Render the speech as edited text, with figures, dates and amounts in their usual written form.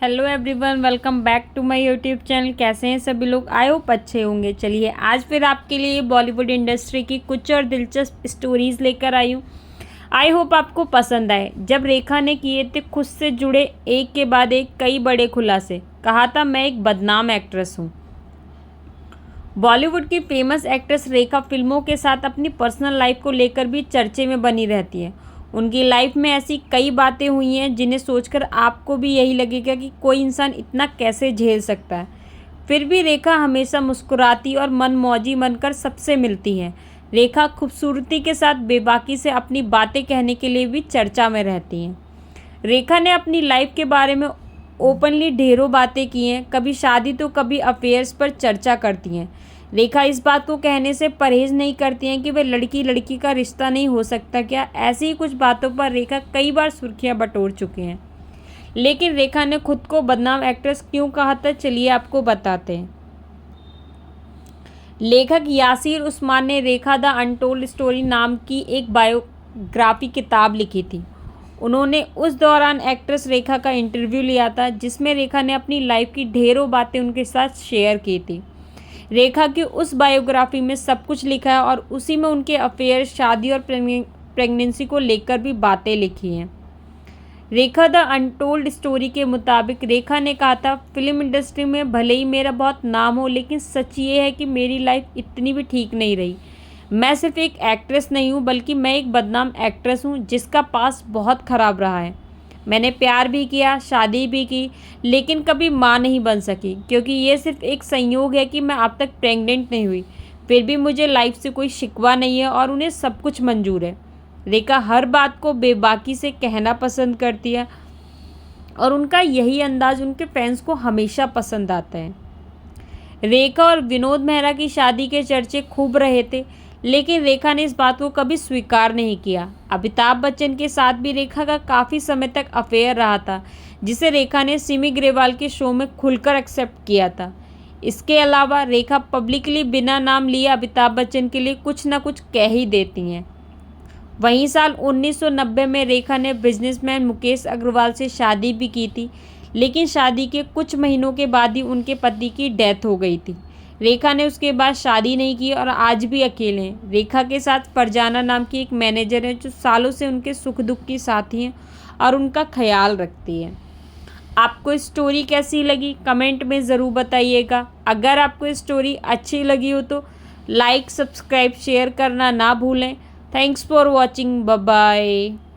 Hello everyone, welcome back to my YouTube channel. कैसे हैं सभी लोग? आई होप अच्छे होंगे। चलिए आज फिर आपके लिए बॉलीवुड इंडस्ट्री की कुछ और दिलचस्प स्टोरीज लेकर आई हूँ। आई होप आपको पसंद आए। जब रेखा ने किए थे खुद से जुड़े एक के बाद एक कई बड़े खुलासे, कहा था मैं एक बदनाम एक्ट्रेस हूँ। बॉलीवुड की फेमस एक्ट्रेस रेखा फिल्मों के साथ अपनी पर्सनल लाइफ को लेकर भी चर्चे में बनी रहती है। उनकी लाइफ में ऐसी कई बातें हुई हैं जिन्हें सोचकर आपको भी यही लगेगा कि कोई इंसान इतना कैसे झेल सकता है। फिर भी रेखा हमेशा मुस्कुराती और मनमौजी बनकर सबसे मिलती हैं। रेखा खूबसूरती के साथ बेबाकी से अपनी बातें कहने के लिए भी चर्चा में रहती हैं। रेखा ने अपनी लाइफ के बारे में ओपनली ढेरों बातें की हैं। कभी शादी तो कभी अफेयर्स पर चर्चा करती हैं। रेखा इस बात को कहने से परहेज नहीं करती हैं कि वह लड़की लड़की का रिश्ता नहीं हो सकता क्या। ऐसी ही कुछ बातों पर रेखा कई बार सुर्खियां बटोर चुकी हैं। लेकिन रेखा ने खुद को बदनाम एक्ट्रेस क्यों कहा था, चलिए आपको बताते हैं। लेखक यासिर उस्मान ने रेखा द अनटोल्ड स्टोरी नाम की एक बायोग्राफी किताब लिखी थी। उन्होंने उस दौरान एक्ट्रेस रेखा का इंटरव्यू लिया था, जिसमें रेखा ने अपनी लाइफ की ढेरों बातें उनके साथ शेयर की थी। रेखा की उस बायोग्राफी में सब कुछ लिखा है और उसी में उनके अफेयर, शादी और प्रेगनेंसी को लेकर भी बातें लिखी हैं। रेखा द अनटोल्ड स्टोरी के मुताबिक रेखा ने कहा था, फिल्म इंडस्ट्री में भले ही मेरा बहुत नाम हो, लेकिन सच ये है कि मेरी लाइफ इतनी भी ठीक नहीं रही। मैं सिर्फ एक एक्ट्रेस नहीं हूँ, बल्कि मैं एक बदनाम एक्ट्रेस हूँ जिसका पास बहुत ख़राब रहा है। मैंने प्यार भी किया, शादी भी की, लेकिन कभी माँ नहीं बन सकी, क्योंकि ये सिर्फ एक संयोग है कि मैं अब तक प्रेग्नेंट नहीं हुई। फिर भी मुझे लाइफ से कोई शिकवा नहीं है और उन्हें सब कुछ मंजूर है। रेखा हर बात को बेबाकी से कहना पसंद करती है और उनका यही अंदाज उनके फैंस को हमेशा पसंद आता है। रेखा और विनोद मेहरा की शादी के चर्चे खूब रहे थे, लेकिन रेखा ने इस बात को कभी स्वीकार नहीं किया। अमिताभ बच्चन के साथ भी रेखा का काफ़ी समय तक अफेयर रहा था, जिसे रेखा ने सिमी ग्रेवाल के शो में खुलकर एक्सेप्ट किया था। इसके अलावा रेखा पब्लिकली बिना नाम लिए अमिताभ बच्चन के लिए कुछ ना कुछ कह ही देती हैं। वहीं साल 1990 में रेखा ने बिजनेसमैन मुकेश अग्रवाल से शादी भी की थी, लेकिन शादी के कुछ महीनों के बाद ही उनके पति की डेथ हो गई थी। रेखा ने उसके बाद शादी नहीं की और आज भी अकेले हैं। रेखा के साथ फरजाना नाम की एक मैनेजर है जो सालों से उनके सुख दुख की साथी हैं और उनका ख्याल रखती है। आपको स्टोरी कैसी लगी कमेंट में ज़रूर बताइएगा। अगर आपको स्टोरी अच्छी लगी हो तो लाइक, सब्सक्राइब, शेयर करना ना भूलें। Thanks for watching. Bye bye.